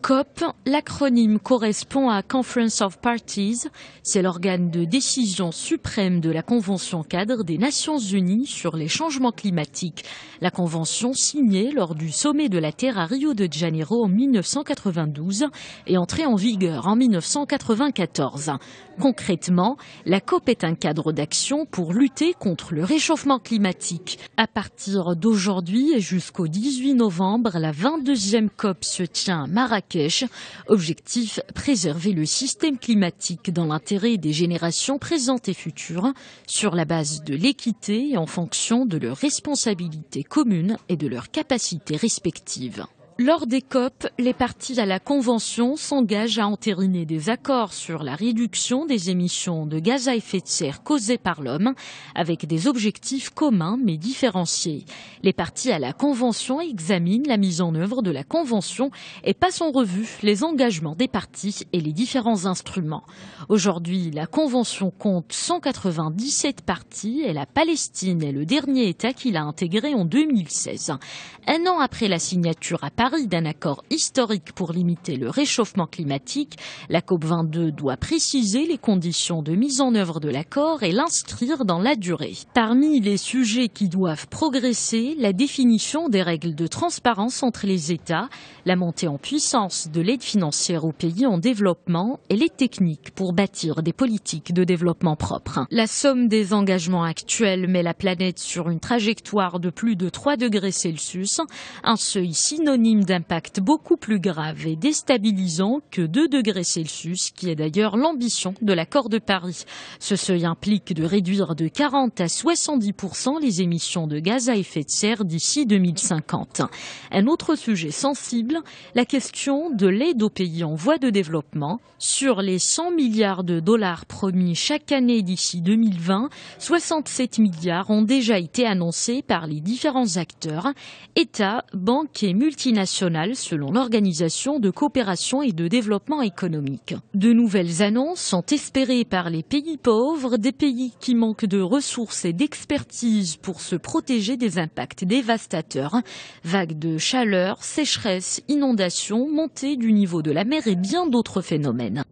COP, l'acronyme correspond à Conference of Parties. C'est l'organe de décision suprême de la Convention cadre des Nations Unies sur les changements climatiques. La convention signée lors du sommet de la Terre à Rio de Janeiro en 1992 et entrée en vigueur en 1994. Concrètement, la COP est un cadre d'action pour lutter contre le réchauffement climatique. À partir d'aujourd'hui et jusqu'au 18 novembre, la 22e COP se tient à Marrakech. Objectif, préserver le système climatique dans l'intérêt des générations présentes et futures, sur la base de l'équité et en fonction de leurs responsabilités communes et de leurs capacités respectives. Lors des COP, les parties à la Convention s'engagent à entériner des accords sur la réduction des émissions de gaz à effet de serre causées par l'homme, avec des objectifs communs mais différenciés. Les parties à la Convention examinent la mise en œuvre de la Convention et passent en revue les engagements des parties et les différents instruments. Aujourd'hui, la Convention compte 197 parties et la Palestine est le dernier État qui l'a intégrée en 2016. Un an après la signature à Paris d'un accord historique pour limiter le réchauffement climatique, la COP22 doit préciser les conditions de mise en œuvre de l'accord et l'inscrire dans la durée. Parmi les sujets qui doivent progresser, la définition des règles de transparence entre les États, la montée en puissance de l'aide financière aux pays en développement et les techniques pour bâtir des politiques de développement propres. La somme des engagements actuels met la planète sur une trajectoire de plus de 3 degrés Celsius, un seuil synonyme d'impact beaucoup plus grave et déstabilisant que 2 degrés Celsius, qui est d'ailleurs l'ambition de l'accord de Paris. Ce seuil implique de réduire de 40 à 70% les émissions de gaz à effet de serre d'ici 2050. Un autre sujet sensible, la question de l'aide aux pays en voie de développement. Sur les 100 milliards de dollars promis chaque année d'ici 2020, 67 milliards ont déjà été annoncés par les différents acteurs, États, banques et multinationales, selon l'Organisation de coopération et de développement économique. De nouvelles annonces sont espérées par les pays pauvres, des pays qui manquent de ressources et d'expertise pour se protéger des impacts dévastateurs, vagues de chaleur, sécheresse, inondations, montée du niveau de la mer et bien d'autres phénomènes.